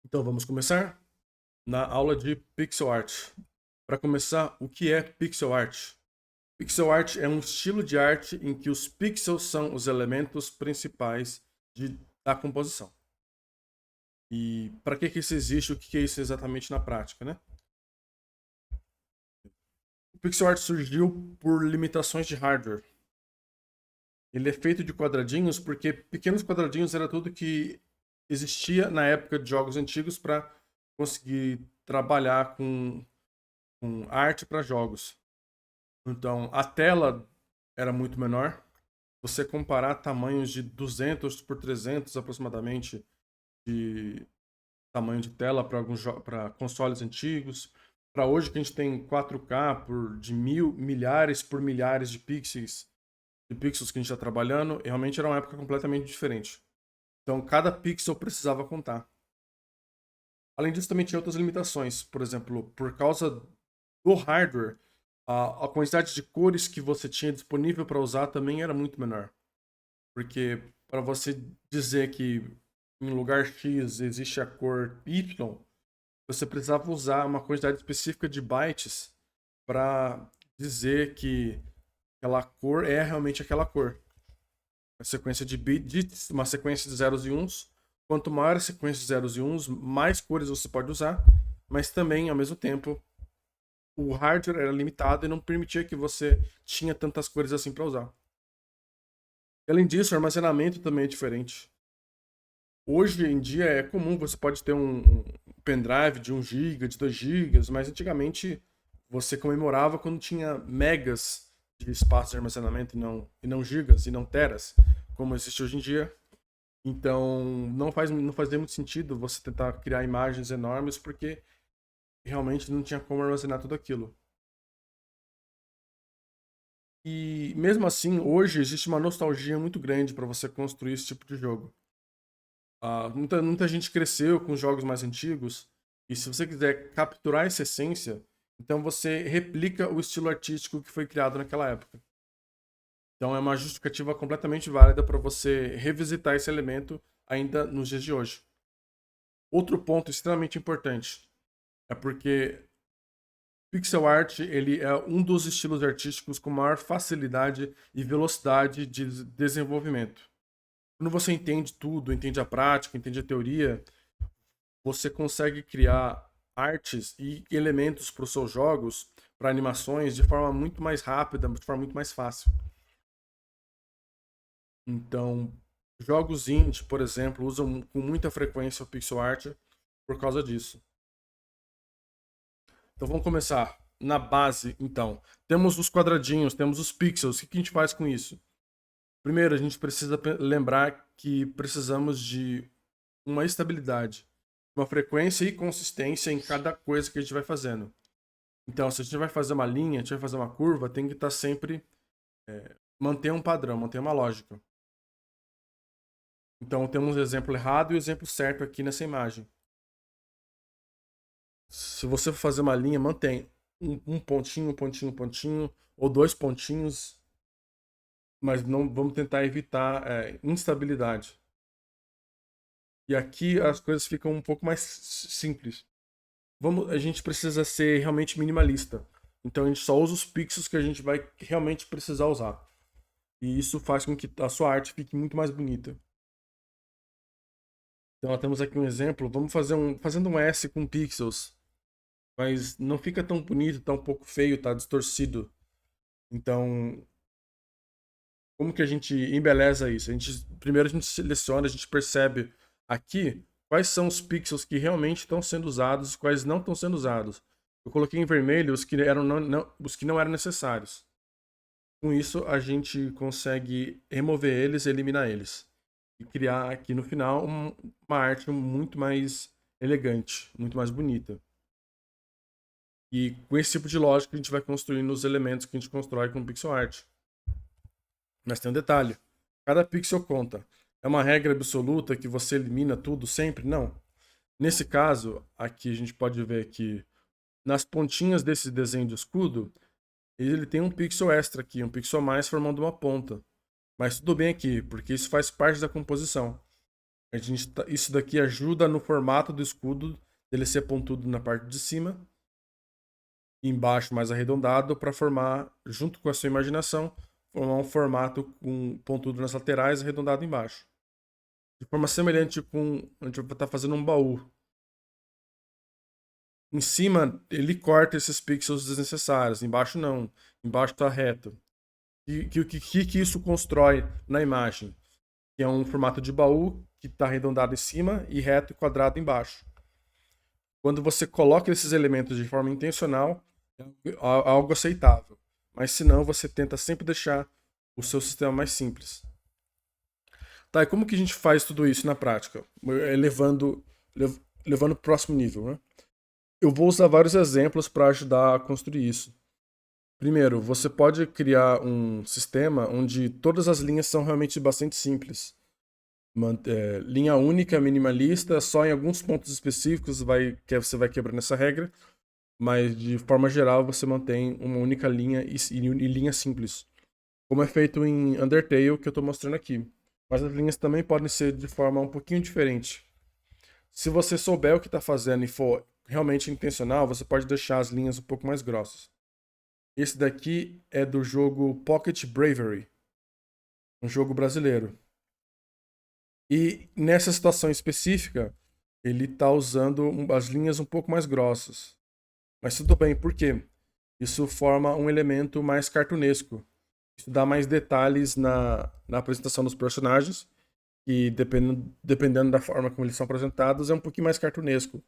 Então vamos começar na aula de pixel art. Para começar, o que é pixel art? Pixel art é um estilo de arte em que os pixels são os elementos principais da composição. E para que isso existe? O que é isso exatamente na prática, né? O pixel art surgiu por limitações de hardware. Ele é feito de quadradinhos porque pequenos quadradinhos era tudo que existia na época de jogos antigos para conseguir trabalhar com arte para jogos. Então, a tela era muito menor. Você comparar tamanhos de 200 por 300 aproximadamente de tamanho de tela para consoles antigos, para hoje que a gente tem 4K de milhares por milhares de pixels que a gente está trabalhando, realmente era uma época completamente diferente. Então, cada pixel precisava contar. Além disso, também tinha outras limitações. Por exemplo, por causa do hardware, a quantidade de cores que você tinha disponível para usar também era muito menor. Porque para você dizer que em lugar X existe a cor Y, você precisava usar uma quantidade específica de bytes para dizer que aquela cor é realmente aquela cor. Uma sequência de bits, uma sequência de zeros e uns. Quanto maior a sequência de zeros e uns, mais cores você pode usar, mas também, ao mesmo tempo, o hardware era limitado e não permitia que você tinha tantas cores assim para usar. Além disso, o armazenamento também é diferente. Hoje em dia é comum, você pode ter um pendrive de 1 GB, de 2 GB, mas antigamente você comemorava quando tinha megas de espaço de armazenamento e não gigas, e não teras, como existe hoje em dia. Então não fazia muito sentido você tentar criar imagens enormes, porque realmente não tinha como armazenar tudo aquilo. E mesmo assim, hoje existe uma nostalgia muito grande para você construir esse tipo de jogo. Muita gente cresceu com jogos mais antigos, e se você quiser capturar essa essência, então você replica o estilo artístico que foi criado naquela época. Então é uma justificativa completamente válida para você revisitar esse elemento ainda nos dias de hoje. Outro ponto extremamente importante é porque pixel art ele é um dos estilos artísticos com maior facilidade e velocidade de desenvolvimento. Quando você entende tudo, entende a prática, entende a teoria, você consegue criar artes e elementos para os seus jogos, para animações, de forma muito mais rápida, de forma muito mais fácil. Então, jogos indie, por exemplo, usam com muita frequência o pixel art por causa disso. Então vamos começar na base, então. Temos os quadradinhos, temos os pixels. O que a gente faz com isso? Primeiro, a gente precisa lembrar que precisamos de uma estabilidade, uma frequência e consistência em cada coisa que a gente vai fazendo. Então, se a gente vai fazer uma linha, a gente vai fazer uma curva, tem que estar sempre manter um padrão, manter uma lógica. Então, temos o exemplo errado e o exemplo certo aqui nessa imagem. Se você for fazer uma linha, mantém um pontinho, um pontinho, um pontinho, ou dois pontinhos, mas não vamos tentar evitar instabilidade. E aqui as coisas ficam um pouco mais simples. A gente precisa ser realmente minimalista. Então a gente só usa os pixels que a gente vai realmente precisar usar. E isso faz com que a sua arte fique muito mais bonita. Então nós temos aqui um exemplo. Vamos fazendo um S com pixels, mas não fica tão bonito, tá um pouco feio, tá distorcido. Então, como que a gente embeleza isso? Primeiro a gente seleciona, a gente percebe aqui quais são os pixels que realmente estão sendo usados e quais não estão sendo usados. Eu coloquei em vermelho os que não eram necessários. Com isso, a gente consegue remover eles, eliminar eles. E criar aqui no final uma arte muito mais elegante, muito mais bonita. E com esse tipo de lógica, a gente vai construindo os elementos que a gente constrói com pixel art. Mas tem um detalhe: cada pixel conta. É uma regra absoluta que você elimina tudo sempre? Não. Nesse caso, aqui a gente pode ver que nas pontinhas desse desenho de escudo, ele tem um pixel extra aqui, um pixel a mais formando uma ponta. Mas tudo bem aqui, porque isso faz parte da composição. Isso daqui ajuda no formato do escudo dele ser pontudo na parte de cima e embaixo mais arredondado para formar, junto com a sua imaginação, formar um formato com pontudo nas laterais e arredondado embaixo. De forma semelhante com a gente vai estar fazendo um baú. Em cima, ele corta esses pixels desnecessários. Embaixo, não. Embaixo está reto. E que isso constrói na imagem? Que é um formato de baú que está arredondado em cima e reto e quadrado embaixo. Quando você coloca esses elementos de forma intencional, é algo aceitável. Mas se não, você tenta sempre deixar o seu sistema mais simples. Tá, e como que a gente faz tudo isso na prática? Levando para o próximo nível, né? Eu vou usar vários exemplos para ajudar a construir isso. Primeiro, você pode criar um sistema onde todas as linhas são realmente bastante simples. Linha única, minimalista, só em alguns pontos específicos que você vai quebrando essa regra, mas de forma geral você mantém uma única linha e linha simples. Como é feito em Undertale, que eu estou mostrando aqui. Mas as linhas também podem ser de forma um pouquinho diferente. Se você souber o que está fazendo e for realmente intencional, você pode deixar as linhas um pouco mais grossas. Esse daqui é do jogo Pocket Bravery, um jogo brasileiro. E nessa situação específica, ele está usando as linhas um pouco mais grossas. Mas tudo bem, por quê? Isso forma um elemento mais cartunesco. Isso dá mais detalhes na apresentação dos personagens. E dependendo da forma como eles são apresentados, é um pouquinho mais cartunesco.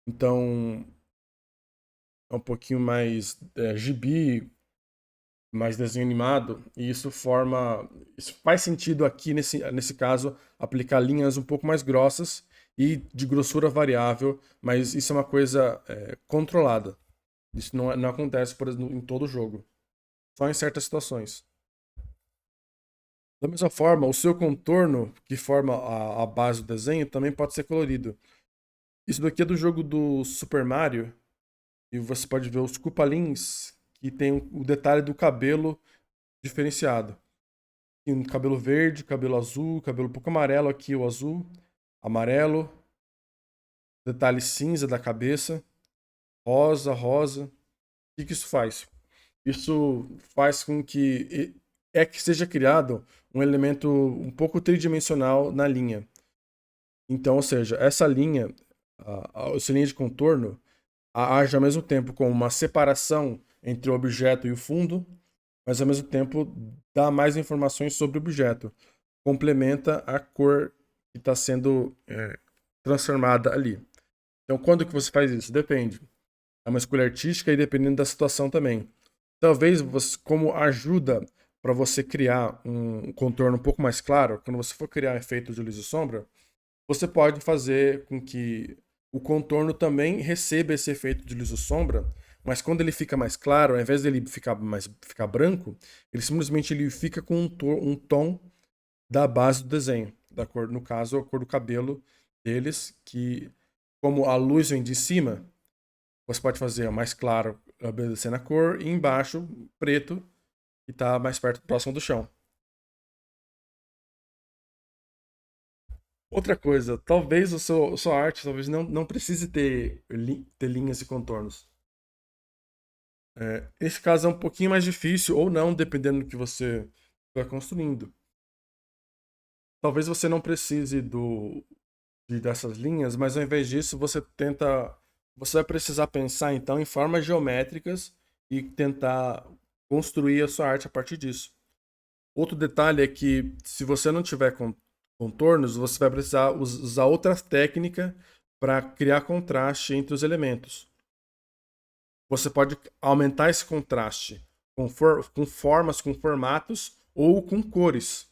Então, é um pouquinho mais gibi, mais desenho animado, e isso forma. Isso faz sentido aqui, nesse caso, aplicar linhas um pouco mais grossas e de grossura variável, mas isso é uma coisa controlada. Isso não acontece, por exemplo, em todo jogo, só em certas situações. Da mesma forma, o seu contorno, que forma a base do desenho, também pode ser colorido. Isso daqui é do jogo do Super Mario, e você pode ver os Koopalins, que tem o detalhe do cabelo diferenciado. Tem um cabelo verde, cabelo azul, cabelo um pouco amarelo aqui, o azul, amarelo, detalhe cinza da cabeça, rosa, rosa. O que isso faz? Isso faz com que seja criado um elemento um pouco tridimensional na linha. Então, ou seja, essa linha, essa linha de contorno, age ao mesmo tempo como uma separação entre o objeto e o fundo, mas ao mesmo tempo dá mais informações sobre o objeto. Complementa a cor que está sendo transformada ali. Então, quando que você faz isso? Depende. É uma escolha artística e dependendo da situação também. Talvez você, como ajuda para você criar um contorno um pouco mais claro, quando você for criar efeito de luz e sombra, você pode fazer com que o contorno também receba esse efeito de luz e sombra, mas quando ele fica mais claro, ao invés dele ficar branco, ele fica com um tom da base do desenho, da cor, no caso, a cor do cabelo deles, que como a luz vem de cima, você pode fazer mais claro, obedecendo a cor, e embaixo, preto, que está mais perto, próximo do chão. Outra coisa, talvez sua arte talvez não precise ter linhas e contornos. Esse caso é um pouquinho mais difícil, ou não, dependendo do que você vai construindo. Talvez você não precise dessas linhas, mas ao invés disso, você vai precisar pensar então em formas geométricas e tentar construir a sua arte a partir disso. Outro detalhe é que se você não tiver contornos, você vai precisar usar outra técnica para criar contraste entre os elementos. Você pode aumentar esse contraste com formas, com formatos ou com cores.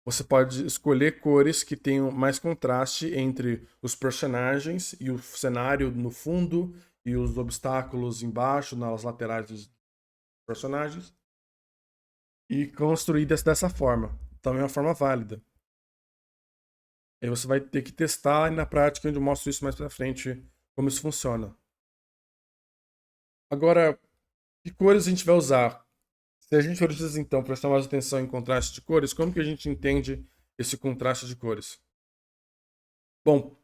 Você pode escolher cores que tenham mais contraste entre os personagens e o cenário no fundo e os obstáculos embaixo, nas laterais dos personagens. E construir dessa forma. Também é uma forma válida. Aí você vai ter que testar e na prática eu mostro isso mais pra frente, como isso funciona. Agora, que cores a gente vai usar? Se a gente precisa, então, prestar mais atenção em contraste de cores, como que a gente entende esse contraste de cores? Bom,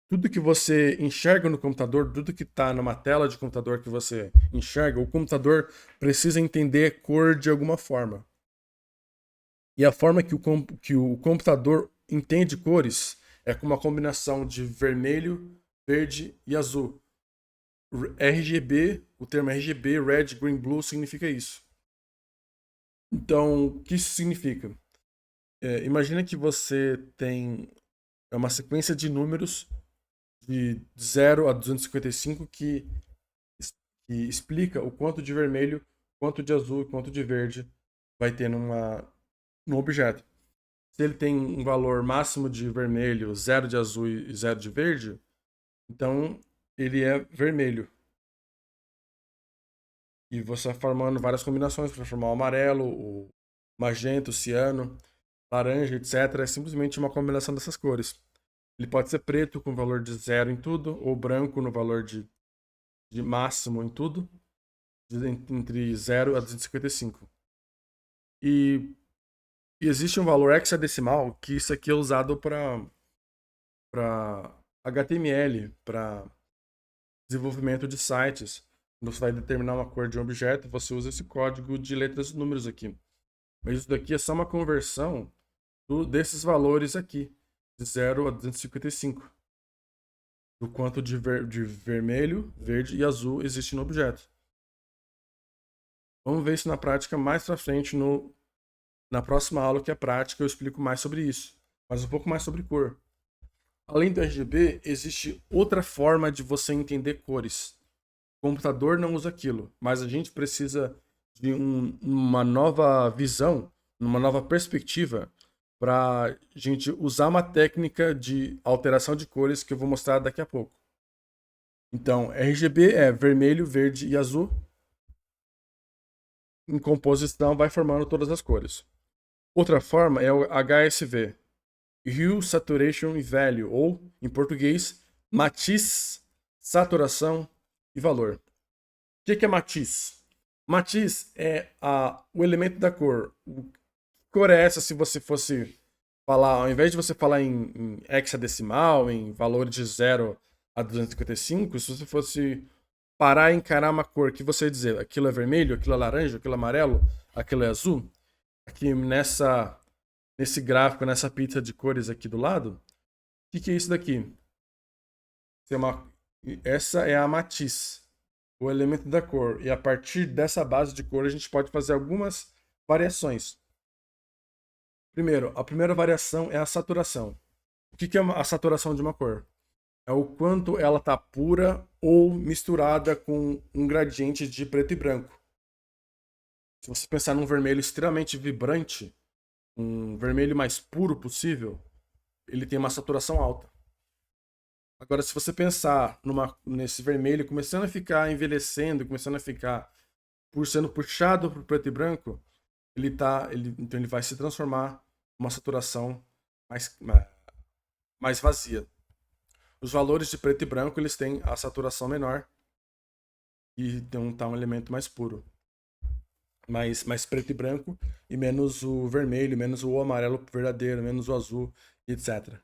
tudo que você enxerga no computador, tudo que está numa tela de computador que você enxerga, o computador precisa entender cor de alguma forma. E a forma que o computador entende cores é com uma combinação de vermelho, verde e azul. RGB, o termo RGB, Red, Green, Blue, significa isso. Então, o que isso significa? Imagina que você tem uma sequência de números de 0 a 255 que explica o quanto de vermelho, quanto de azul e quanto de verde vai ter num objeto. Se ele tem um valor máximo de vermelho, 0 de azul e 0 de verde, então ele é vermelho. E você vai formando várias combinações para formar o amarelo, o magenta, o ciano, laranja, etc. É simplesmente uma combinação dessas cores. Ele pode ser preto com valor de 0 em tudo, ou branco no valor de máximo em tudo, entre 0 a 255. E, e existe um valor hexadecimal que isso aqui é usado para HTML, para desenvolvimento de sites. Quando você vai determinar uma cor de um objeto, você usa esse código de letras e números aqui. Mas isso daqui é só uma conversão desses valores aqui, de 0 a 255. Do quanto de vermelho, verde e azul existe no objeto. Vamos ver isso na prática mais pra frente, na próxima aula, que é prática, eu explico mais sobre isso. Mas um pouco mais sobre cor. Além do RGB, existe outra forma de você entender cores. O computador não usa aquilo, mas a gente precisa de uma nova visão, uma nova perspectiva para a gente usar uma técnica de alteração de cores que eu vou mostrar daqui a pouco. Então, RGB é vermelho, verde e azul. Em composição, vai formando todas as cores. Outra forma é o HSV, Hue, Saturation e Value, ou, em português, matiz, saturação e valor. O que é matiz? Matiz é o elemento da cor. Que cor é essa se você fosse falar, ao invés de você falar em hexadecimal, em valores de 0 a 255, se você fosse parar e encarar uma cor que você ia dizer, aquilo é vermelho, aquilo é laranja, aquilo é amarelo, aquilo é azul, aqui nesse gráfico, nessa pizza de cores aqui do lado, o que é isso daqui? Essa é a matiz, o elemento da cor. E a partir dessa base de cor, a gente pode fazer algumas variações. Primeiro, a primeira variação é a saturação. O que é a saturação de uma cor? É o quanto ela está pura ou misturada com um gradiente de preto e branco. Se você pensar num vermelho extremamente vibrante, um vermelho mais puro possível, ele tem uma saturação alta. Agora, se você pensar nesse vermelho começando a ficar envelhecendo, começando a ficar sendo puxado para o preto e branco, então ele vai se transformar numa saturação mais, mais vazia. Os valores de preto e branco eles têm a saturação menor e então tá um elemento mais puro, mais preto e branco e menos o vermelho, menos o amarelo verdadeiro, menos o azul, etc.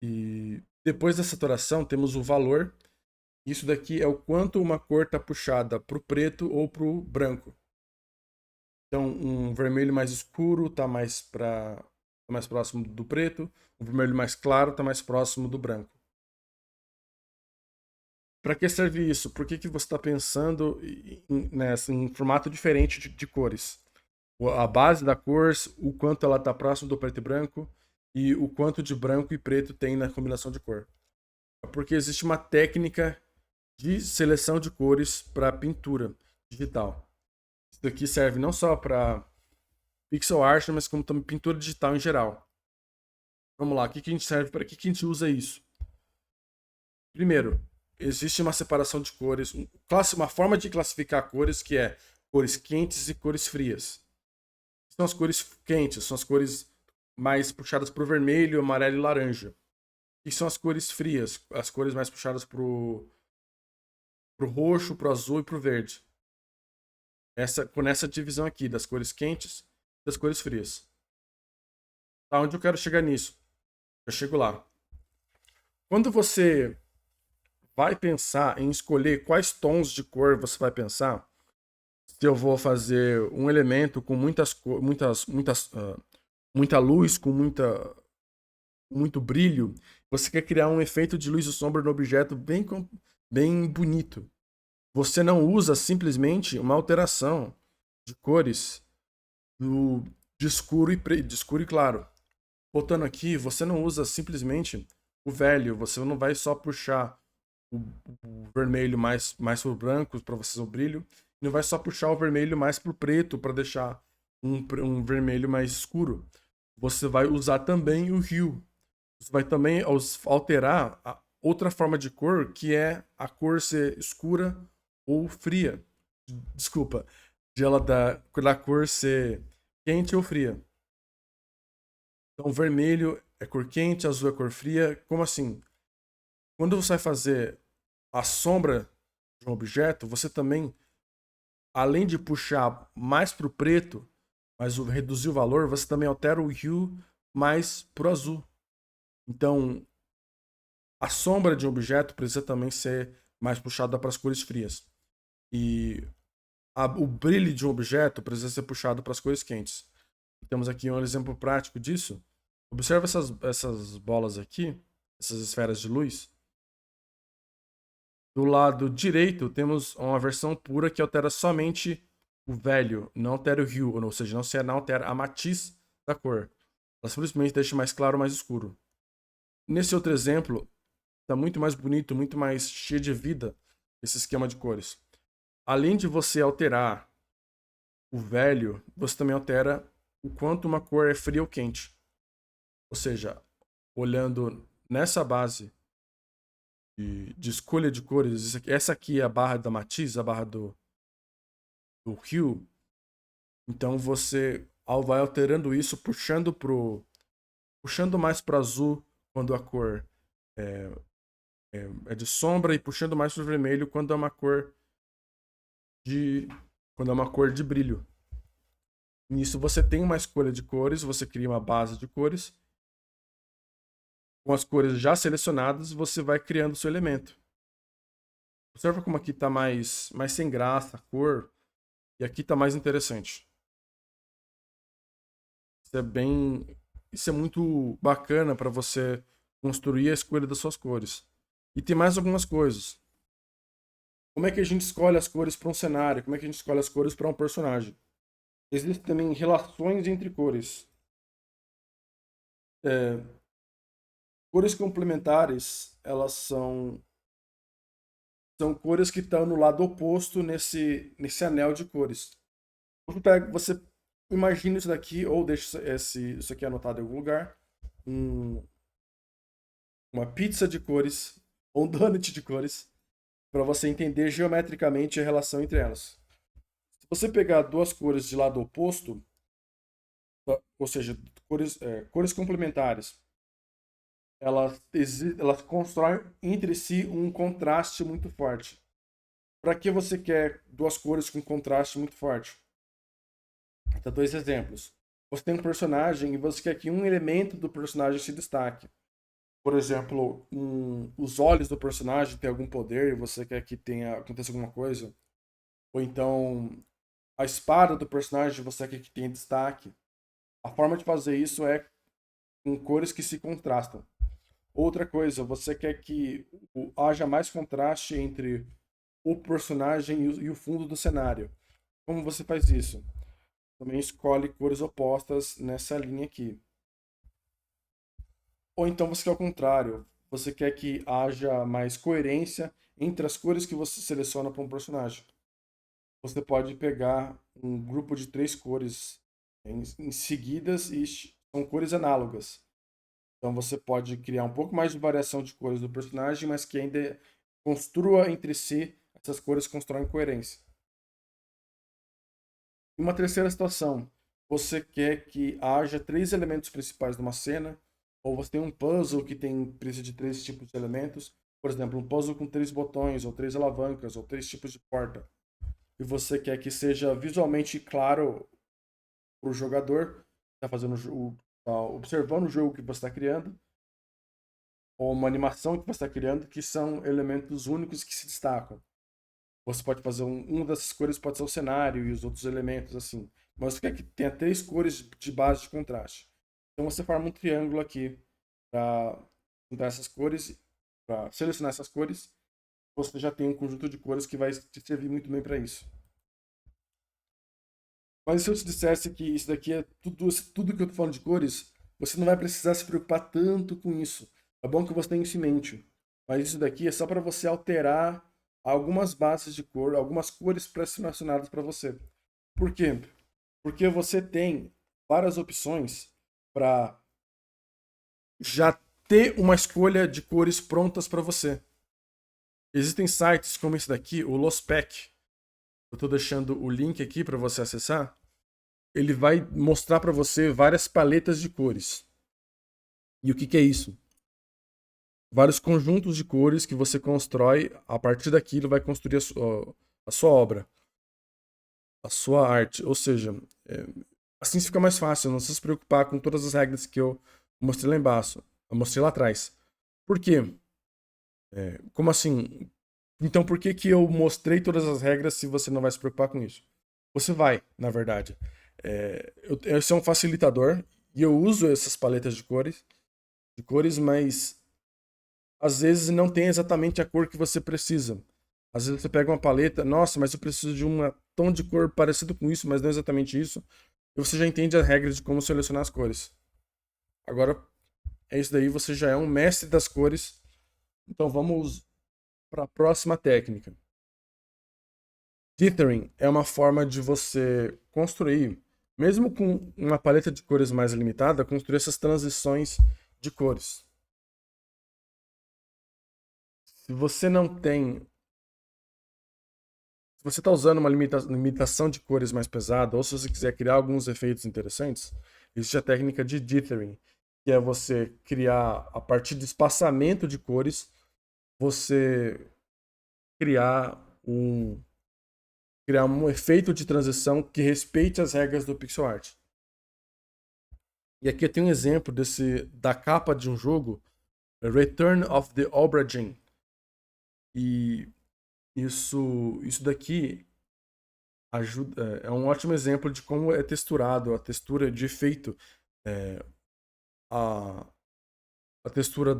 E depois da saturação temos o valor. Isso daqui é o quanto uma cor está puxada para o preto ou para o branco. Então, um vermelho mais escuro está mais próximo do preto, um vermelho mais claro está mais próximo do branco. Para que serve isso? Por que você está pensando em formato diferente de cores? A base da cor, o quanto ela está próximo do preto e branco e o quanto de branco e preto tem na combinação de cor. É porque existe uma técnica de seleção de cores para pintura digital. Isso daqui serve não só para pixel art, mas como também pintura digital em geral. Vamos lá, o que a gente serve para que a gente usa isso? Primeiro, existe uma separação de cores, uma forma de classificar cores que é cores quentes e cores frias. São as cores quentes, são as cores mais puxadas para o vermelho, amarelo e laranja. E são as cores frias, as cores mais puxadas para o roxo, para o azul e para o verde. Com essa divisão aqui das cores quentes e das cores frias. Tá, onde eu quero chegar nisso? Eu chego lá. Quando você vai pensar em escolher quais tons de cor você vai pensar, se eu vou fazer um elemento com muita luz, com muito brilho, você quer criar um efeito de luz e sombra no objeto bem bonito. Você não usa simplesmente uma alteração de cores de escuro e claro. Botando aqui, você não usa simplesmente o velho, você não vai só puxar o, o vermelho mais pro branco para você o brilho, e não vai só puxar o vermelho mais pro preto para deixar um vermelho mais escuro. Você vai usar também o hue. Você vai também alterar a outra forma de cor, que é a cor ser escura ou fria. Desculpa, da cor ser quente ou fria. Então, vermelho é cor quente, azul é cor fria. Como assim? Quando você vai fazer a sombra de um objeto, você também, além de puxar mais para o preto, mas reduzir o valor, você também altera o hue mais para o azul. Então, a sombra de um objeto precisa também ser mais puxada para as cores frias. E o brilho de um objeto precisa ser puxado para as cores quentes. Temos aqui um exemplo prático disso. Observe essas bolas aqui, essas esferas de luz. Do lado direito, temos uma versão pura que altera somente o velho, não altera o hue, ou seja, não altera a matiz da cor. Ela simplesmente deixa mais claro ou mais escuro. Nesse outro exemplo, está muito mais bonito, muito mais cheio de vida esse esquema de cores. Além de você alterar o velho, você também altera o quanto uma cor é fria ou quente. Ou seja, olhando nessa base de escolha de cores, essa aqui é a barra da matiz, a barra do hue. Então você vai alterando isso, puxando mais para azul quando a cor é, é de sombra e puxando mais para o vermelho quando é uma cor de brilho. Nisso você tem uma escolha de cores, você cria uma base de cores. Com as cores já selecionadas, você vai criando o seu elemento. Observa como aqui está mais sem graça a cor, e aqui está mais interessante. Isso é bem. Isso é muito bacana para você construir a escolha das suas cores. E tem mais algumas coisas. Como é que a gente escolhe as cores para um cenário? Como é que a gente escolhe as cores para um personagem? Existem também relações entre cores. É, cores complementares, elas são cores que estão no lado oposto nesse anel de cores. Você imagina isso daqui, ou deixa isso aqui anotado em algum lugar, um, uma pizza de cores, ou um donut de cores, para você entender geometricamente a relação entre elas. Se você pegar duas cores de lado oposto, ou seja, cores complementares, elas constroem entre si um contraste muito forte. Para que você quer duas cores com contraste muito forte? Então, dois exemplos. Você tem um personagem e você quer que um elemento do personagem se destaque. Por exemplo, os olhos do personagem têm algum poder e você quer que aconteça alguma coisa. Ou então, a espada do personagem você quer que tenha destaque. A forma de fazer isso é com cores que se contrastam. Outra coisa, você quer que haja mais contraste entre o personagem e o fundo do cenário. Como você faz isso? Também escolhe cores opostas nessa linha aqui. Ou então você quer o contrário. Você quer que haja mais coerência entre as cores que você seleciona para um personagem. Você pode pegar um grupo de três cores em seguidas e são cores análogas. Então você pode criar um pouco mais de variação de cores do personagem, mas que ainda construa entre si, essas cores constroem coerência. Em uma terceira situação, você quer que haja três elementos principais de uma cena, ou você tem um puzzle que precisa de três tipos de elementos, por exemplo, um puzzle com três botões, ou três alavancas, ou três tipos de porta, e você quer que seja visualmente claro para o jogador, que está fazendo tá observando o jogo que você está criando, ou uma animação que você está criando que são elementos únicos que se destacam. Você pode fazer uma dessas cores pode ser o cenário e os outros elementos assim. Mas você quer que tenha 3 cores de base de contraste. Então você forma um triângulo aqui para juntar essas cores, para selecionar essas cores. Você já tem um conjunto de cores que vai te servir muito bem para isso. Mas se eu te dissesse que isso daqui é tudo que eu tô falando de cores, você não vai precisar se preocupar tanto com isso. É bom que você tenha isso em mente. Mas isso daqui é só para você alterar algumas bases de cor, algumas cores pré-selecionadas para você. Por quê? Porque você tem várias opções para já ter uma escolha de cores prontas para você. Existem sites como esse daqui, o Lospec. Eu estou deixando o link aqui para você acessar. Ele vai mostrar para você várias paletas de cores. E o que é isso? Vários conjuntos de cores que você constrói, a partir daquilo vai construir a sua obra, a sua arte. Ou seja, assim fica mais fácil, não precisa se preocupar com todas as regras que eu mostrei lá embaixo, eu mostrei lá atrás. Por quê? Como assim? Então por que eu mostrei todas as regras se você não vai se preocupar com isso? Você vai, na verdade. Esse é um facilitador e eu uso essas paletas de cores, mas às vezes não tem exatamente a cor que você precisa. Às vezes você pega uma paleta, nossa, mas eu preciso de um tom de cor parecido com isso, mas não é exatamente isso. E você já entende as regras de como selecionar as cores. Agora, é isso daí, você já é um mestre das cores. Então vamos para a próxima técnica. Dithering é uma forma de você construir, mesmo com uma paleta de cores mais limitada, construir essas transições de cores. Se você não tem. Se você está usando uma limitação de cores mais pesada, ou se você quiser criar alguns efeitos interessantes, existe a técnica de dithering, que é você criar, a partir de espaçamento de cores, você criar um, criar um efeito de transição que respeite as regras do pixel art. E aqui eu tenho um exemplo da capa de um jogo, Return of the Obra Dinn. E isso daqui é um ótimo exemplo de como é texturado, a textura de efeito, é, a, a textura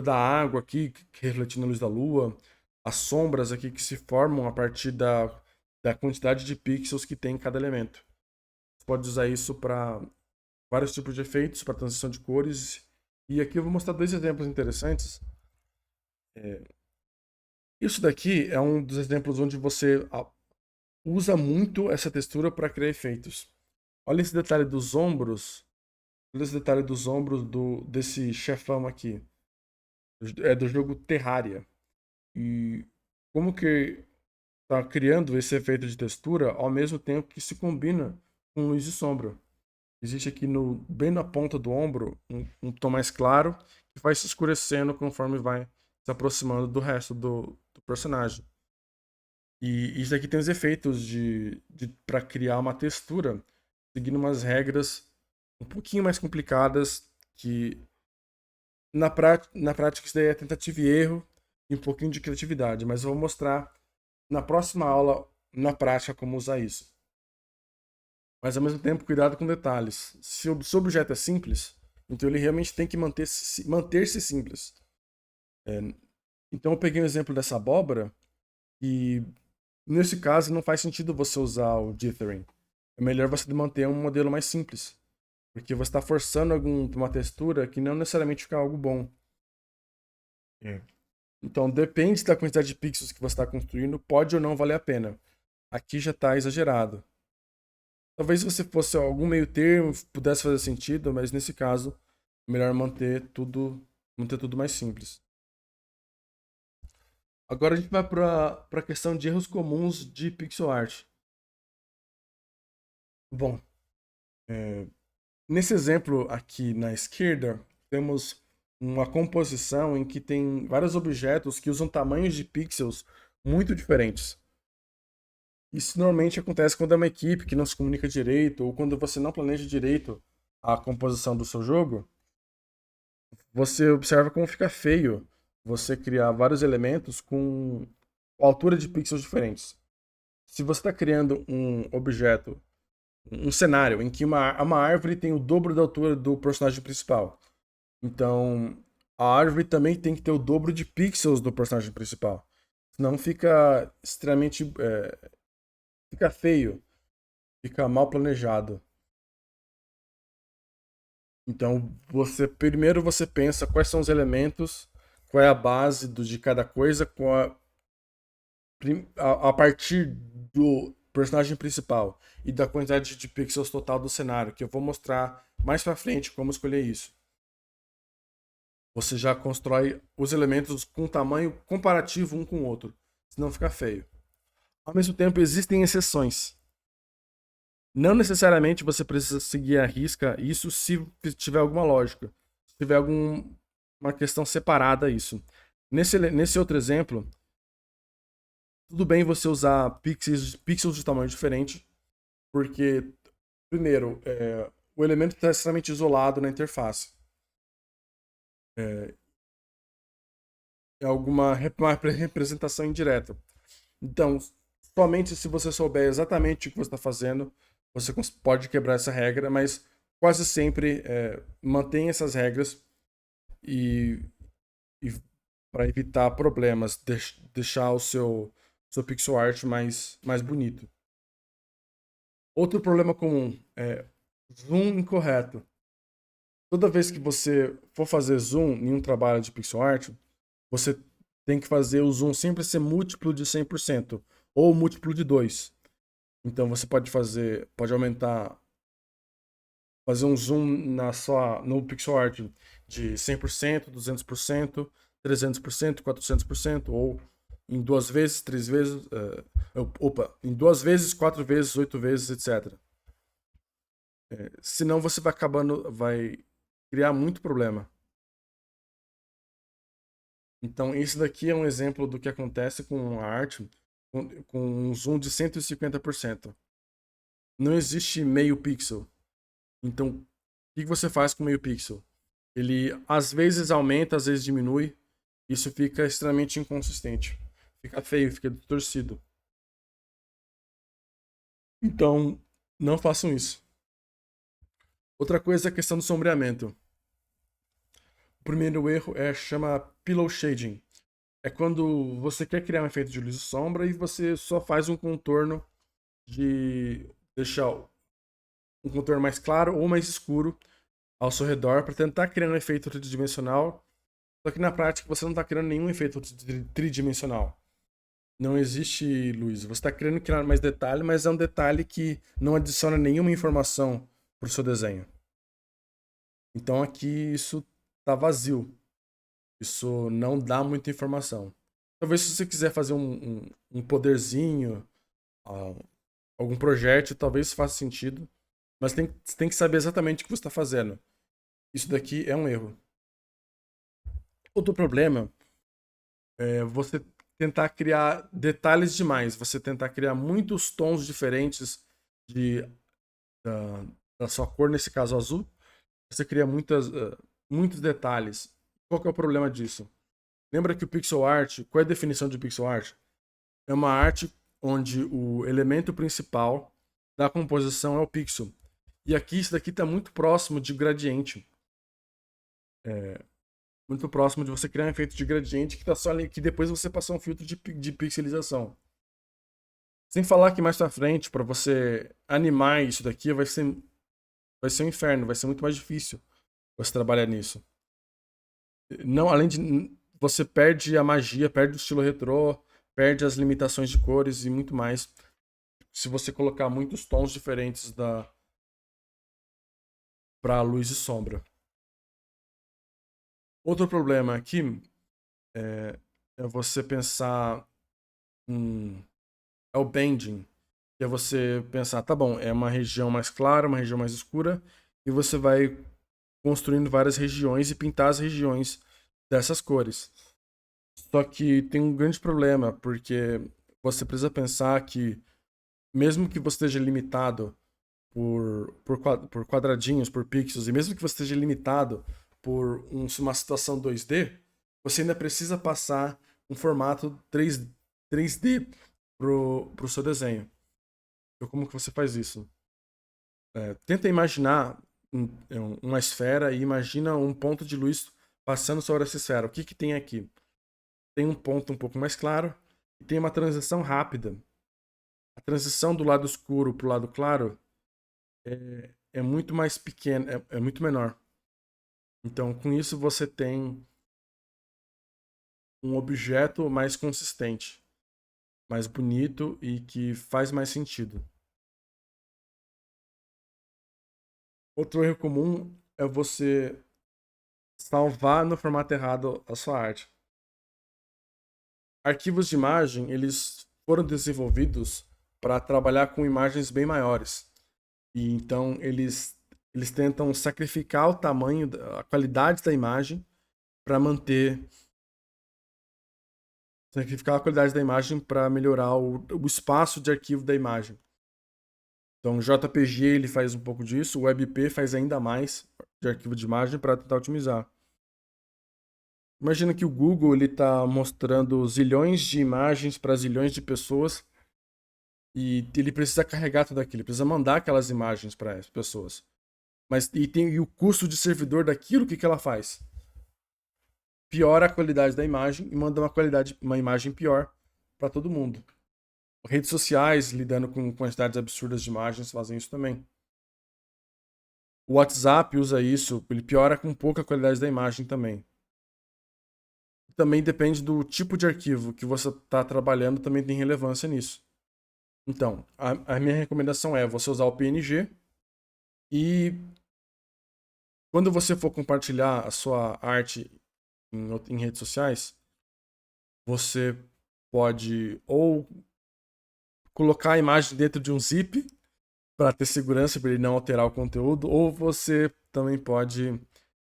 da água aqui, refletindo a luz da lua, as sombras aqui que se formam a partir da quantidade de pixels que tem em cada elemento. Você pode usar isso para vários tipos de efeitos, para transição de cores. E aqui eu vou mostrar 2 exemplos interessantes. Isso daqui é um dos exemplos onde você usa muito essa textura para criar efeitos. Olha esse detalhe dos ombros. Olha esse detalhe dos ombros desse chefão aqui. É do jogo Terraria. E como que tá criando esse efeito de textura ao mesmo tempo que se combina com luz e sombra. Existe aqui bem na ponta do ombro um tom mais claro que vai se escurecendo conforme vai se aproximando do resto do personagem. E isso aqui tem os efeitos para criar uma textura seguindo umas regras um pouquinho mais complicadas que na prática isso daí é tentativa e erro e um pouquinho de criatividade, mas eu vou mostrar na próxima aula na prática como usar isso. Mas ao mesmo tempo, cuidado com detalhes. Se o seu objeto é simples, então ele realmente tem que manter-se simples. Então eu peguei um exemplo dessa abóbora e nesse caso não faz sentido você usar o dithering. É melhor você manter um modelo mais simples. Porque você está forçando uma textura que não necessariamente fica algo bom. Então depende da quantidade de pixels que você está construindo, pode ou não valer a pena. Aqui já está exagerado. Talvez se você fosse algum meio termo, pudesse fazer sentido, mas nesse caso, é melhor manter tudo mais simples. Agora a gente vai para a questão de erros comuns de pixel art. Bom, nesse exemplo aqui na esquerda, temos uma composição em que tem vários objetos que usam tamanhos de pixels muito diferentes. Isso normalmente acontece quando é uma equipe que não se comunica direito ou quando você não planeja direito a composição do seu jogo. você observa como fica feio você criar vários elementos com altura de pixels diferentes. Se você está criando um objeto, um cenário em que uma árvore tem o dobro da altura do personagem principal, então a árvore também tem que ter o dobro de pixels do personagem principal. Senão fica extremamente. Fica feio, fica mal planejado. Então, primeiro você pensa quais são os elementos, qual é a base de cada coisa, a partir do personagem principal e da quantidade de pixels total do cenário, que eu vou mostrar mais pra frente como escolher isso. Você já constrói os elementos com tamanho comparativo um com o outro, senão fica feio. Ao mesmo tempo, existem exceções. Não necessariamente você precisa seguir à risca isso se tiver alguma lógica, se tiver alguma questão separada isso. Nesse outro exemplo, tudo bem você usar pixels de tamanho diferente, porque, primeiro, o elemento está extremamente isolado na interface. É uma representação indireta. Então, somente se você souber exatamente o que você está fazendo, você pode quebrar essa regra, mas quase sempre mantém essas regras e, e para evitar problemas, deixar o seu pixel art mais bonito. Outro problema comum é zoom incorreto. Toda vez que você for fazer zoom em um trabalho de pixel art, você tem que fazer o zoom sempre ser múltiplo de 100% ou múltiplo de 2. Então você pode aumentar, fazer um zoom no pixel art de 100%, 200%, 300%, 400%, ou em duas vezes, três vezes, em duas vezes, quatro vezes, 8 vezes, etc. Senão você vai criar muito problema. Então, isso daqui é um exemplo do que acontece com a arte com um zoom de 150%. Não existe meio pixel. Então, o que você faz com meio pixel? Ele às vezes aumenta, às vezes diminui. Isso fica extremamente inconsistente. Fica feio, fica distorcido. Então, não façam isso. Outra coisa é a questão do sombreamento. O primeiro erro chama pillow shading. É quando você quer criar um efeito de luz e sombra e você só faz um contorno de deixar um contorno mais claro ou mais escuro ao seu redor para tentar criar um efeito tridimensional. Só que na prática você não está criando nenhum efeito tridimensional. Não existe luz. Você está querendo criar mais detalhe, mas é um detalhe que não adiciona nenhuma informação para o seu desenho. Então aqui isso está vazio. Isso não dá muita informação. Talvez se você quiser fazer um poderzinho, algum projétil, talvez faça sentido. Mas você tem que saber exatamente o que você está fazendo. Isso daqui é um erro. Outro problema é você tentar criar detalhes demais. Você tentar criar muitos tons diferentes de, da, da sua cor, nesse caso azul. Você cria muitos detalhes. Qual que é o problema disso? Lembra que o pixel art, qual é a definição de pixel art? É uma arte onde o elemento principal da composição é o pixel. E aqui, isso daqui está muito próximo de gradiente. Muito próximo de você criar um efeito de gradiente que tá só ali, que depois você passar um filtro de pixelização. Sem falar que mais pra frente, para você animar isso daqui, vai ser um inferno, vai ser muito mais difícil você trabalhar nisso. Não, além de você perde a magia, perde o estilo retrô, perde as limitações de cores e muito mais. Se você colocar muitos tons diferentes para luz e sombra. Outro problema aqui é você pensar é o bending, que é você pensar, tá bom, é uma região mais clara, uma região mais escura, e você vai construindo várias regiões e pintar as regiões dessas cores. Só que tem um grande problema, porque você precisa pensar que, mesmo que você esteja limitado por quadradinhos, por pixels, e mesmo que você esteja limitado por uma situação 2D, você ainda precisa passar um formato 3D pro seu desenho. Então, como que você faz isso? Tenta imaginar uma esfera e imagina um ponto de luz passando sobre essa esfera. O que que tem aqui? Tem um ponto um pouco mais claro e tem uma transição rápida. A transição do lado escuro para o lado claro é muito mais pequena, é muito menor. Então, com isso, você tem um objeto mais consistente, mais bonito e que faz mais sentido. Outro erro comum é você salvar no formato errado a sua arte. Arquivos de imagem, eles foram desenvolvidos para trabalhar com imagens bem maiores. E então eles tentam sacrificar o tamanho, a qualidade da imagem para manter sacrificar a qualidade da imagem para melhorar o espaço de arquivo da imagem. Então, o JPG ele faz um pouco disso, o WebP faz ainda mais de arquivo de imagem para tentar otimizar. Imagina que o Google ele está mostrando zilhões de imagens para zilhões de pessoas e ele precisa carregar tudo aquilo, ele precisa mandar aquelas imagens para as pessoas. Mas e o custo de servidor daquilo, o que ela faz? Piora a qualidade da imagem e manda uma imagem pior para todo mundo. Redes sociais, lidando com quantidades absurdas de imagens, fazem isso também. O WhatsApp usa isso, ele piora com pouca qualidade da imagem também. Também depende do tipo de arquivo que você está trabalhando, também tem relevância nisso. Então, a minha recomendação é você usar o PNG e quando você for compartilhar a sua arte em redes sociais, você pode ou colocar a imagem dentro de um zip para ter segurança, para ele não alterar o conteúdo, ou você também pode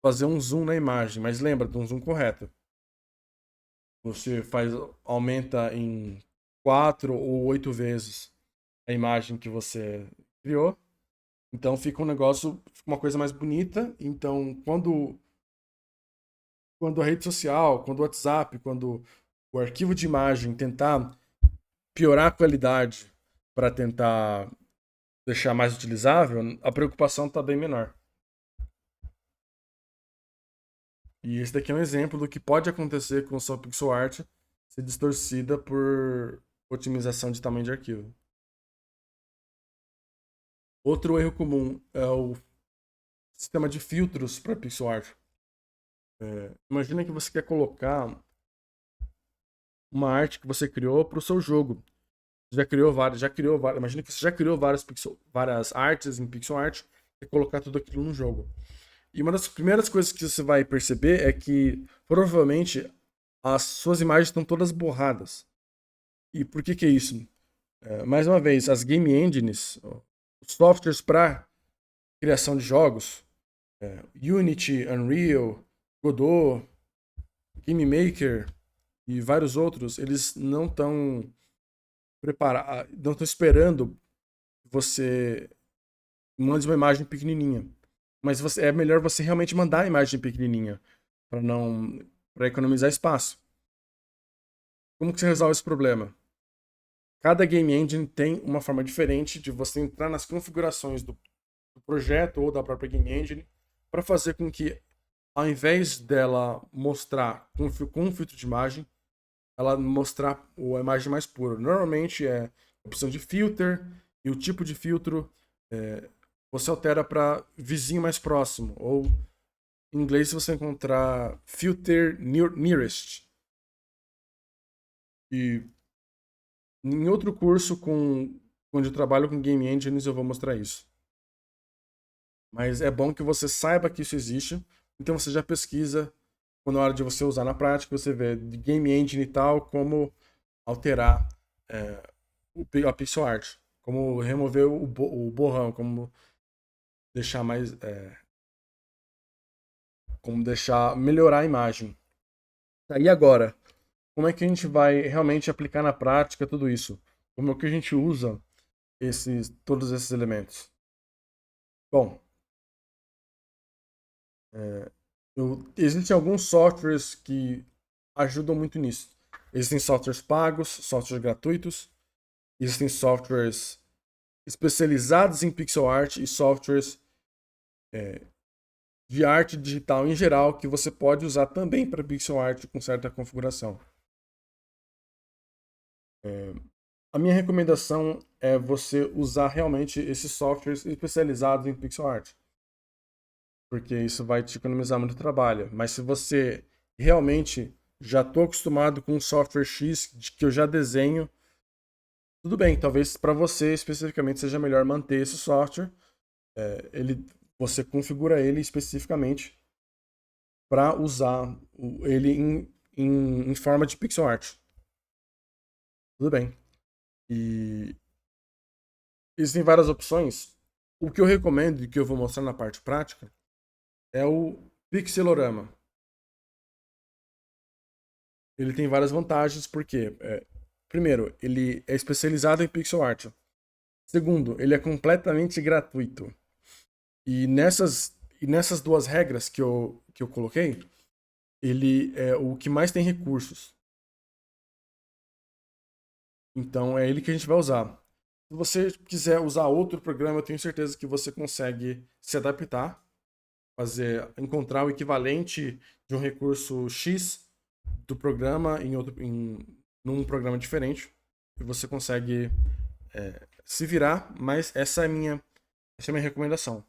fazer um zoom na imagem, mas lembra de um zoom correto. Você aumenta em 4 ou 8 vezes a imagem que você criou. Então fica um negócio, fica uma coisa mais bonita. Então, quando a rede social, quando o WhatsApp, quando o arquivo de imagem tentar piorar a qualidade para tentar deixar mais utilizável, a preocupação está bem menor. E esse daqui é um exemplo do que pode acontecer com sua pixel art ser distorcida por otimização de tamanho de arquivo. Outro erro comum é o sistema de filtros para pixel art. Imagina que você quer colocar uma arte que você criou para o seu jogo. Você já criou várias. Imagina que você já criou várias artes em pixel art e colocar tudo aquilo no jogo. E uma das primeiras coisas que você vai perceber é que provavelmente as suas imagens estão todas borradas. E por que que é isso? Mais uma vez, as game engines, os softwares para criação de jogos, Unity, Unreal, Godot, Game Maker e vários outros, eles não estão preparados, não estão esperando que você mande uma imagem pequenininha. Mas é melhor você realmente mandar a imagem pequenininha para economizar espaço. Como que você resolve esse problema? Cada game engine tem uma forma diferente de você entrar nas configurações do projeto ou da própria game engine para fazer com que, ao invés dela mostrar com um filtro de imagem, ela mostrar a imagem mais pura. Normalmente é opção de filter e o tipo de filtro você altera para vizinho mais próximo, ou em inglês você encontrar filter nearest. E em outro curso onde eu trabalho com game engines eu vou mostrar isso. Mas é bom que você saiba que isso existe, então você já pesquisa quando é hora de você usar na prática, você vê de game engine e tal, como alterar a pixel art, como remover o borrão, como deixar mais como deixar melhorar a imagem. Tá, e agora, como é que a gente vai realmente aplicar na prática tudo isso? Como é que a gente usa todos esses elementos? Bom, Existem alguns softwares que ajudam muito nisso. Existem softwares pagos, softwares gratuitos, existem softwares especializados em pixel art e softwares de arte digital em geral que você pode usar também para pixel art com certa configuração. A minha recomendação é você usar realmente esses softwares especializados em pixel art, porque isso vai te economizar muito trabalho. Mas se você realmente já estou acostumado com um software X que eu já desenho, tudo bem, talvez para você especificamente seja melhor manter esse software. Você configura ele especificamente para usar ele em forma de pixel art. Tudo bem. E existem várias opções. O que eu recomendo e que eu vou mostrar na parte prática é o Pixelorama. Ele tem várias vantagens, porque, primeiro, ele é especializado em pixel art. Segundo, ele é completamente gratuito. E nessas duas regras que eu coloquei, ele é o que mais tem recursos. Então é ele que a gente vai usar. Se você quiser usar outro programa, eu tenho certeza que você consegue se adaptar, encontrar o equivalente de um recurso X do programa num programa diferente e você consegue se virar, mas essa é a minha recomendação.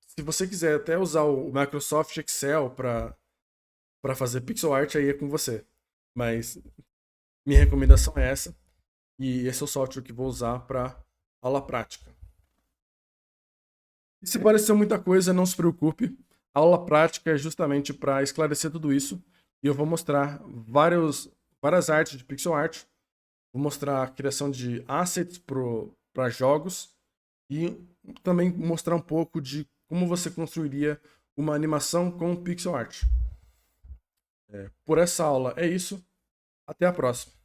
Se você quiser até usar o Microsoft Excel para fazer pixel art, aí é com você. Mas minha recomendação é essa, e esse é o software que vou usar para aula prática. E se pareceu muita coisa, não se preocupe. A aula prática é justamente para esclarecer tudo isso. E eu vou mostrar várias artes de pixel art. Vou mostrar a criação de assets para jogos. E também mostrar um pouco de como você construiria uma animação com pixel art. Por essa aula é isso. Até a próxima.